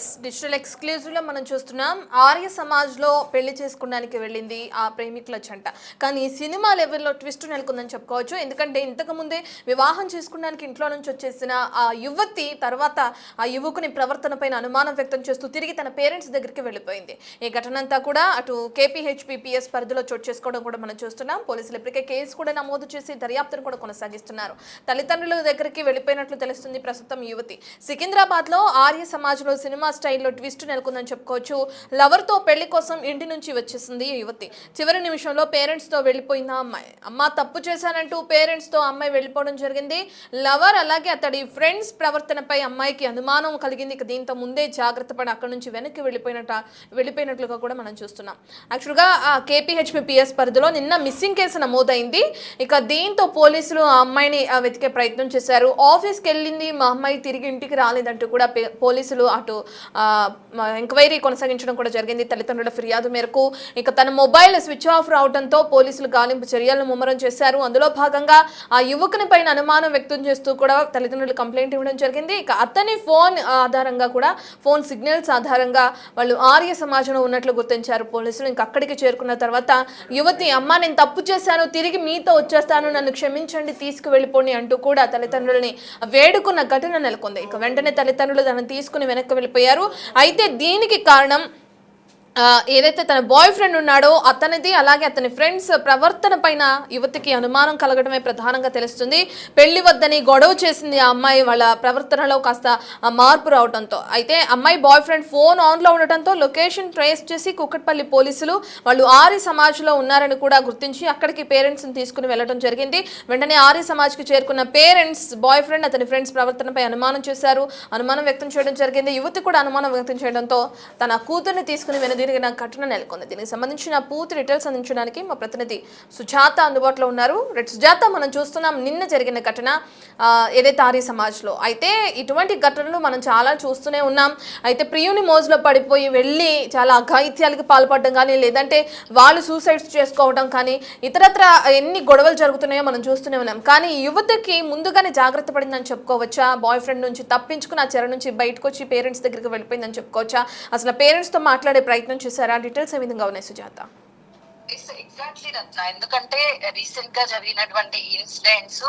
Yes digital ఎక్స్క్లూజివ్లో మనం చూస్తున్నాం. ఆర్య సమాజ్లో పెళ్లి చేసుకోవడానికి వెళ్ళింది ఆ ప్రేమికుల జంట. కానీ సినిమా లెవెల్లో ట్విస్ట్ నెలకొందని చెప్పుకోవచ్చు. ఎందుకంటే ఇంతకుముందే వివాహం చేసుకోవడానికి ఇంట్లో నుంచి వచ్చేసిన ఆ యువతి తర్వాత ఆ యువకుని ప్రవర్తన పైన అనుమానం వ్యక్తం చేస్తూ తిరిగి తన పేరెంట్స్ దగ్గరికి వెళ్ళిపోయింది. ఈ ఘటన అంతా కూడా అటు కేపీహెచ్పిపిఎస్ పరిధిలో చోటు చేసుకోవడం కూడా మనం చూస్తున్నాం. పోలీసులు ఇప్పటికే కేసు కూడా నమోదు చేసి దర్యాప్తును కూడా కొనసాగిస్తున్నారు. తల్లిదండ్రుల దగ్గరికి వెళ్ళిపోయినట్లు తెలుస్తుంది ప్రస్తుతం యువతి. సికింద్రాబాద్లో ఆర్య సమాజ్లో సినిమా స్టైల్లో ట్విస్ట్ నెలకొందని చెప్పుకోవచ్చు. లవర్తో పెళ్లి కోసం ఇంటి నుంచి వచ్చేసింది ఈ యువతి. చివరి నిమిషంలో పేరెంట్స్తో వెళ్ళిపోయిన అమ్మాయి. అమ్మ తప్పు చేశానంటూ పేరెంట్స్తో అమ్మాయి వెళ్ళిపోవడం జరిగింది. లవర్ అలాగే అతడి ఫ్రెండ్స్ ప్రవర్తనపై అమ్మాయికి అనుమానం కలిగింది. దీంతో ముందే జాగ్రత్త పడి అక్కడి నుంచి వెనక్కి వెళ్ళిపోయినట్లుగా కూడా మనం చూస్తున్నాం. యాక్చువల్గా కేపీహెచ్పిపిఎస్ పరిధిలో నిన్న మిస్సింగ్ కేసు నమోదైంది. ఇక దీంతో పోలీసులు ఆ అమ్మాయిని వెతికే ప్రయత్నం చేశారు. ఆఫీస్కి వెళ్ళింది మా అమ్మాయి, తిరిగి ఇంటికి రాలేదంటూ కూడా పోలీసులు అటు ఎంక్వైరీ కొనసాగించడం కూడా జరిగింది. తల్లిదండ్రుల ఫిర్యాదు మేరకు ఇక తన మొబైల్ స్విచ్ ఆఫ్ రావడంతో పోలీసులు గాలింపు చర్యలను ముమ్మరం చేశారు. అందులో భాగంగా ఆ యువకుని పైన అనుమానం వ్యక్తం చేస్తూ కూడా తల్లిదండ్రులు కంప్లైంట్ ఇవ్వడం జరిగింది. ఇక అతని ఫోన్ ఆధారంగా కూడా ఫోన్ సిగ్నల్స్ ఆధారంగా వాళ్ళు ఆర్య సమాజంలో ఉన్నట్లు గుర్తించారు పోలీసులు. ఇంక అక్కడికి చేరుకున్న తర్వాత యువతి అమ్మ నేను తప్పు చేశాను, తిరిగి మీతో వచ్చేస్తాను, నన్ను క్షమించండి, తీసుకువెళ్ళిపోండి అంటూ కూడా తల్లిదండ్రులని వేడుకున్న ఘటన నెలకొంది. ఇక వెంటనే తల్లిదండ్రులు తనను తీసుకుని వెనక్కి వెళ్ళిపోయారు. అయితే దీనికి కారణం ఏదైతే తన బాయ్ ఫ్రెండ్ ఉన్నాడో అతనిది, అలాగే అతని ఫ్రెండ్స్ ప్రవర్తన పైన యువతికి అనుమానం కలగడమే ప్రధానంగా తెలుస్తుంది. పెళ్లి వద్దని గొడవ చేసింది ఆ అమ్మాయి. వాళ్ళ ప్రవర్తనలో కాస్త మార్పు రావడంతో అయితే అమ్మాయి బాయ్ ఫ్రెండ్ ఫోన్ ఆన్లో ఉండటంతో లొకేషన్ ట్రేస్ చేసి కుక్కట్పల్లి పోలీసులు వాళ్ళు ఆర్య సమాజ్లో ఉన్నారని కూడా గుర్తించి అక్కడికి పేరెంట్స్ని తీసుకుని వెళ్ళడం జరిగింది. వెంటనే ఆర్య సమాజ్కి చేరుకున్న పేరెంట్స్ బాయ్ ఫ్రెండ్ అతని ఫ్రెండ్స్ ప్రవర్తనపై అనుమానం చేశారు. అనుమానం వ్యక్తం చేయడం జరిగింది. యువతి కూడా అనుమానం వ్యక్తం చేయడంతో తన కూతుర్ని తీసుకుని జరిగిన ఘటన నెలకొంది. దీనికి సంబంధించిన పూర్తి డీటెయిల్స్ అందించడానికి మా ప్రతినిధి సుజాత అందుబాటులో ఉన్నారు. సుజాత, మనం చూస్తున్నాం నిన్న జరిగిన ఘటన ఏదైతే ఆర్య సమాజ్లో. అయితే ఇటువంటి ఘటనలు మనం చాలా చూస్తూనే ఉన్నాం. అయితే ప్రియుని మోజులో పడిపోయి వెళ్ళి చాలా అఘాయిత్యాలకు పాల్పడడం కానీ, లేదంటే వాళ్ళు సూసైడ్స్ చేసుకోవడం కానీ, ఇతరత్ర ఎన్ని గొడవలు జరుగుతున్నాయో మనం చూస్తూనే ఉన్నాం. కానీ యువతకి ముందుగానే జాగ్రత్త పడిందని చెప్పుకోవచ్చా? బాయ్ ఫ్రెండ్ నుంచి తప్పించుకుని ఆ చెర నుంచి బయటకు వచ్చి పేరెంట్స్ దగ్గరికి వెళ్ళిపోయిందని చెప్పుకోవచ్చా? అసలు పేరెంట్స్తో మాట్లాడే ప్రయత్నం చేశారా? డీటెయిల్స్ ఏ విధంగా ఉన్నాయి సుజాత? ఎగ్జాక్ట్లీ రత్న, ఎందుకంటే రీసెంట్ గా జరిగినటువంటి ఇన్సిడెంట్స్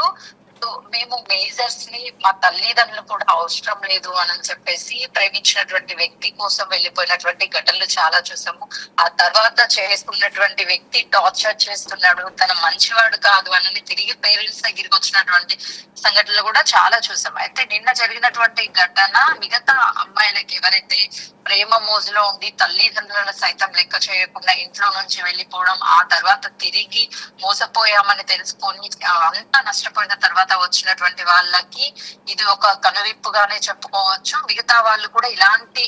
మేము మేజర్స్ ని మా తల్లిదండ్రులు కూడా అవసరం లేదు అని చెప్పేసి ప్రేమించినటువంటి వ్యక్తి కోసం వెళ్ళిపోయినటువంటి ఘటనలు చాలా చూసాము. ఆ తర్వాత చేసుకున్నటువంటి వ్యక్తి టార్చర్ చేస్తున్నాడు, తన మంచివాడు కాదు అని తిరిగి పేరెంట్స్ దగ్గరికి వచ్చినటువంటి సంఘటనలు కూడా చాలా చూసాము. అయితే నిన్న జరిగినటువంటి ఘటన మిగతా అమ్మాయిలకి ఎవరైతే ప్రేమ మోజులో ఉండి తల్లిదండ్రులను సైతం లెక్క చేయకుండా ఇంట్లో నుంచి వెళ్ళిపోవడం, ఆ తర్వాత తిరిగి మోసపోయామని తెలుసుకొని అంతా నష్టపోయిన తర్వాత వచ్చినటువంటి వాళ్ళకి ఇది ఒక కనువిప్పుగానే చెప్పుకోవచ్చు. మిగతా వాళ్ళు కూడా ఇలాంటి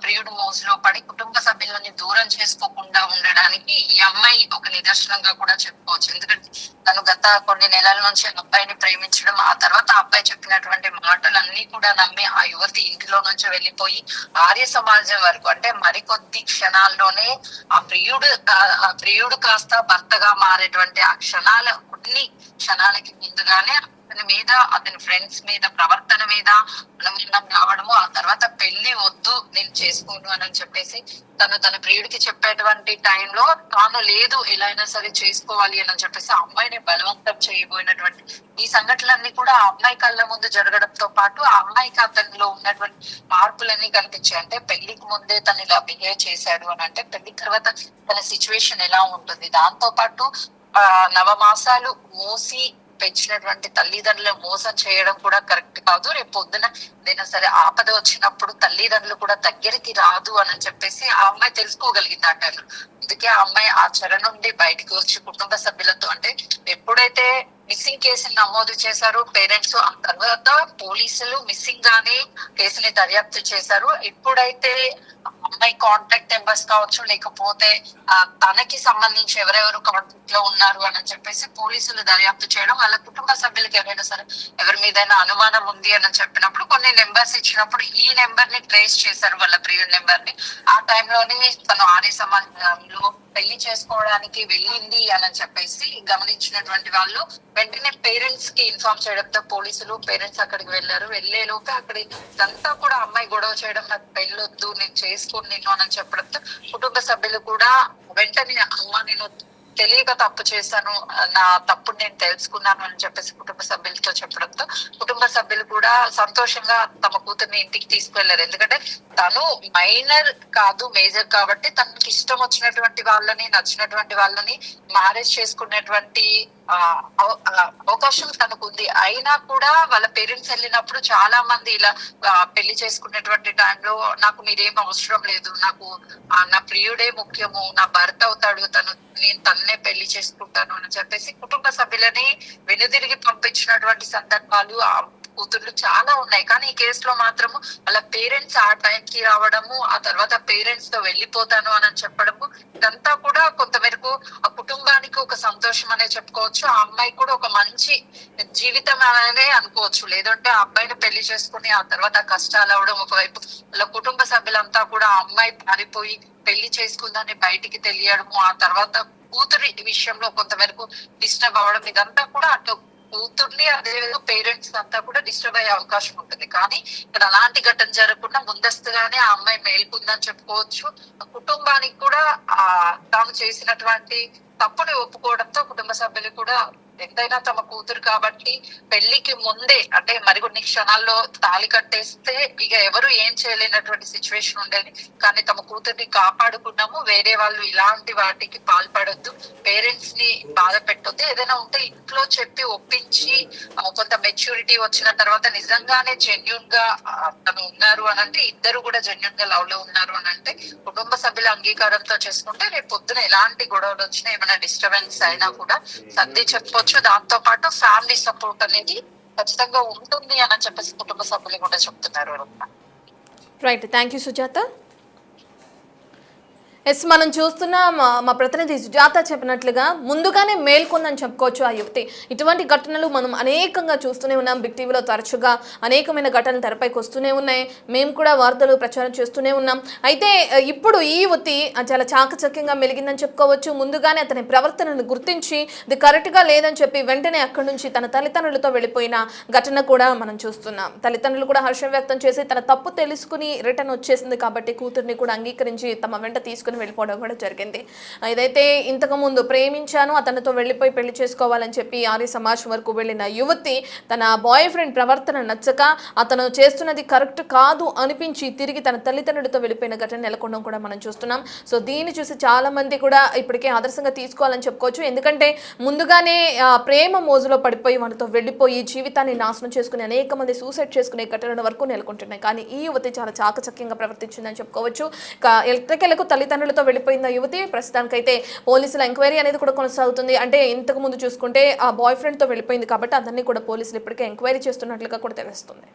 ప్రియుడు మోజులో పడి కుటుంబ సభ్యులని దూరం చేసుకోకుండా ఉండడానికి ఈ అమ్మాయి ఒక నిదర్శనంగా కూడా చెప్పుకోవచ్చు. ఎందుకంటే తను గత కొన్ని నెలల నుంచి అబ్బాయిని ప్రేమించడం, ఆ తర్వాత అబ్బాయి చెప్పినటువంటి మాటలన్నీ కూడా నమ్మి ఆ యువతి ఇంటిలో నుంచి వెళ్ళిపోయి ఆర్య సమాజం వరకు, అంటే మరికొద్ది క్షణాల్లోనే ఆ ప్రియుడు కాస్త భర్తగా మారేటువంటి ఆ కొన్ని క్షణాలకి ముందుగానే అతని మీద, అతని ఫ్రెండ్స్ మీద ప్రవర్తన మీద అనుమానం రావడము, ఆ తర్వాత పెళ్లి వద్దు నేను చేసుకోను అని చెప్పేసి తన ప్రియుడికి చెప్పేటువంటి టైంలో తాను లేదు ఎలా అయినా సరే చేసుకోవాలి అని చెప్పేసి ఆ అమ్మాయిని బలవంతం చేయబోయినటువంటి ఈ సంఘటనలన్నీ కూడా ఆ అమ్మాయి కళ్ళ ముందు జరగడంతో పాటు ఆ అమ్మాయికి అతనిలో ఉన్నటువంటి మార్పులన్నీ కనిపించాయి. అంటే పెళ్లికి ముందే తను ఇలా బిహేవ్ చేశాడు అని అంటే పెళ్లి తర్వాత తన సిచ్యువేషన్ ఎలా ఉంటుంది, దాంతో పాటు నవమాసాలు మోసి పెంచినటువంటి తల్లిదండ్రులు మోసం చేయడం కూడా కరెక్ట్ కాదు. రేపు పొద్దున ఏదైనా సరే ఆపద వచ్చినప్పుడు తల్లిదండ్రులు కూడా దగ్గరికి రాదు అని చెప్పేసి ఆ అమ్మాయి తెలుసుకోగలిగింది ఆ టైంలో. అందుకే ఆ అమ్మాయి ఆ చెర నుండి బయటకు వచ్చి కుటుంబ సభ్యులతో, అంటే ఎప్పుడైతే మిస్సింగ్ కేసులు నమోదు చేశారు పేరెంట్స్, ఆ తర్వాత పోలీసులు మిస్సింగ్ గానే కేసుని దర్యాప్తు చేశారు. ఎప్పుడైతే అమ్మాయి కాంటాక్ట్ నెంబర్స్ కావచ్చు, లేకపోతే తనకి సంబంధించి ఎవరెవరు కాంటాక్ట్ లో ఉన్నారు అని చెప్పేసి పోలీసులు దర్యాప్తు చేయడం, వాళ్ళ కుటుంబ సభ్యులకి ఎవరైనా సరే ఎవరి మీదైనా అనుమానం ఉంది అని చెప్పినప్పుడు కొన్ని నెంబర్స్ ఇచ్చినప్పుడు ఈ నెంబర్ ని ట్రేస్ చేశారు, వాళ్ళ ప్రియుడి నెంబర్ ని. ఆ టైంలోనే తను ఆర్య సమాజంలో పెళ్లి చేసుకోవడానికి వెళ్ళింది అని చెప్పేసి గమనించినటువంటి వాళ్ళు వెంటనే పేరెంట్స్ కి ఇన్ఫార్మ్ చేయడంతో పోలీసులు పేరెంట్స్ అక్కడికి వెళ్ళారు. వెళ్లే లోపే అక్కడ ఇదంతా కూడా అమ్మాయి గొడవ చేయడం, నాకు పెళ్ళొద్దు, నేను చేసుకోను నిన్ను అని చెప్పడంతో కుటుంబ సభ్యులు కూడా వెంటనే అమ్మ నేను తెలియక తప్పు చేశాను, నా తప్పుని నేను తెలుసుకున్నాను అని చెప్పేసి కుటుంబ సభ్యులతో చెప్పడంతో కుటుంబ సభ్యులు కూడా సంతోషంగా తమ కూతుర్ని ఇంటికి తీసుకువెళ్లారు. ఎందుకంటే తను మైనర్ కాదు, మేజర్ కాబట్టి తనకి ఇష్టం వచ్చినటువంటి వాళ్ళని, నచ్చినటువంటి వాళ్ళని మ్యారేజ్ చేసుకునేటువంటి అవకాశం తనకు ఉంది. అయినా కూడా వాళ్ళ పేరెంట్స్ వెళ్ళినప్పుడు చాలా మంది ఇలా పెళ్లి చేసుకునేటువంటి టైంలో నాకు మీరేం అవసరం లేదు, నాకు నా ప్రియుడే ముఖ్యము, నా భర్త అవుతాడు తను, నేను తన్నే పెళ్లి చేసుకుంటాను అని చెప్పేసి కుటుంబ సభ్యులని వెనుదిరిగి పంపించినటువంటి సందర్భాలు ఆ కూతుర్లు చాలా ఉన్నాయి. కానీ ఈ కేసులో మాత్రము వాళ్ళ పేరెంట్స్ ఆ టైంకి రావడము, ఆ తర్వాత పేరెంట్స్ తో వెళ్ళిపోతాను అని చెప్పడము, ఇదంతా కూడా కొంతమేరకు ఆ కుటుంబానికి ఒక సంతోషం అనే చెప్పుకోవచ్చు. ఆ అమ్మాయి కూడా ఒక మంచి జీవితం అనే అనుకోవచ్చు. లేదంటే ఆ అబ్బాయిని పెళ్లి చేసుకుని ఆ తర్వాత కష్టాలు అవడం ఒకవైపు, వాళ్ళ కుటుంబ సభ్యులంతా కూడా ఆ అమ్మాయి పారిపోయి పెళ్లి చేసుకుందని బయటికి తెలియడము, ఆ తర్వాత కూతురి విషయంలో కొంతవరకు డిస్టర్బ్ అవ్వడం, ఇదంతా కూడా అటు కూతుర్ని అదేవిధంగా పేరెంట్స్ అంతా కూడా డిస్టర్బ్ అయ్యే అవకాశం ఉంటుంది. కానీ ఇక్కడ అలాంటి ఘటన జరగకుండా ముందస్తుగానే ఆ అమ్మాయి మేల్కొందని చెప్పుకోవచ్చు. కుటుంబానికి కూడా తాను చేసినటువంటి తప్పుని ఒప్పుకోవడంతో కుటుంబ సభ్యులు కూడా ఎంతైనా తమ కూతురు కాబట్టి పెళ్లికి ముందే అంటే మరికొన్ని క్షణాల్లో తాళి కట్టేస్తే ఇక ఎవరు ఏం చేయలేనటువంటి సిచ్యువేషన్ ఉండేది. కానీ తమ కూతుర్ని కాపాడుకున్నాము, వేరే వాళ్ళు ఇలాంటి వాటికి పాల్పడొద్దు, పేరెంట్స్ ని బాధ పెట్టొద్దు, ఏదైనా ఉంటే ఇంట్లో చెప్పి ఒప్పించి కొంత మెచ్యూరిటీ వచ్చిన తర్వాత నిజంగానే జెన్యున్ గా తను ఉన్నారు అని అంటే, ఇద్దరు కూడా జెన్యున్ గా లవ్ లో ఉన్నారు అని అంటే కుటుంబ సభ్యుల అంగీకారంతో చేసుకుంటే రేపు పొద్దున ఎలాంటి గొడవలు వచ్చినా ఏమైనా డిస్టర్బెన్స్ అయినా కూడా సర్ది చెప్పొచ్చు. దాంతో పాటు ఫ్యామిలీ సపోర్ట్ అనేది ఖచ్చితంగా ఉంటుంది అని చెప్పేసి కుటుంబ సభ్యులు కూడా చెప్తున్నారు. Right, thank you Sujata. Yes, మనం చూస్తున్నాం మా ప్రతినిధి సుజాత చెప్పినట్లుగా ముందుగానే మేల్కొందని చెప్పుకోవచ్చు ఆ యువతి. ఇటువంటి ఘటనలు మనం అనేకంగా చూస్తూనే ఉన్నాం. బిగ్ టీవీలో తరచుగా అనేకమైన ఘటనలు తెరపైకి వస్తూనే ఉన్నాయి. మేము కూడా వార్తలు ప్రచారం చేస్తూనే ఉన్నాం. అయితే ఇప్పుడు ఈ యువతి చాలా చాకచక్యంగా మెలిగిందని చెప్పుకోవచ్చు. ముందుగానే అతని ప్రవర్తనను గుర్తించి ఇది కరెక్ట్గా లేదని చెప్పి వెంటనే అక్కడి నుంచి తన తల్లిదండ్రులతో వెళ్ళిపోయిన ఘటన కూడా మనం చూస్తున్నాం. తల్లిదండ్రులు కూడా హర్షం వ్యక్తం చేసి తన తప్పు తెలుసుకుని రిటర్న్ వచ్చేసింది కాబట్టి కూతుర్ని కూడా అంగీకరించి తమ వెంట తీసుకుని వెళ్ళిపోవడం కూడా జరిగింది. ఇదైతే ఇంతకుముందు ప్రేమించాను అతనితో వెళ్ళిపోయి పెళ్లి చేసుకోవాలని చెప్పి ఆర్య సమాజ్ వరకు వెళ్ళిన యువతి తన బాయ్ ఫ్రెండ్ ప్రవర్తన నచ్చక అతను చేస్తున్నది కరెక్ట్ కాదు అనిపించి తిరిగి తన తల్లిదండ్రులతో వెళ్ళిపోయిన ఘటన నెలకొనడం కూడా మనం చూస్తున్నాం. సో దీన్ని చూసి చాలా మంది కూడా ఇప్పటికే ఆదర్శంగా తీసుకోవాలని చెప్పుకోవచ్చు. ఎందుకంటే ముందుగానే ప్రేమ మోజులో పడిపోయి వాళ్ళతో వెళ్ళిపోయి జీవితాన్ని నాశనం చేసుకుని అనేక మంది సూసైడ్ చేసుకునే ఘటనల వరకు నెలకొంటున్నాయి. కానీ ఈ యువతి చాలా చాకచక్యంగా ప్రవర్తించిందని చెప్పుకోవచ్చు. ఎట్టకేలకు తల్లిదండ్రులతో వెళ్ళిపోయింది ఆ యువతి. ప్రస్తుతానికైతే పోలీసుల ఎంక్వైరీ అనేది కూడా కొనసాగుతుంది. అంటే ఇంతకు ముందు చూసుకుంటే ఆ బాయ్ ఫ్రెండ్ తో వెళ్ళిపోయింది కాబట్టి అతన్ని కూడా పోలీసులు ఇప్పటికే ఎంక్వైరీ చేస్తున్నట్లుగా కూడా తెలుస్తుంది.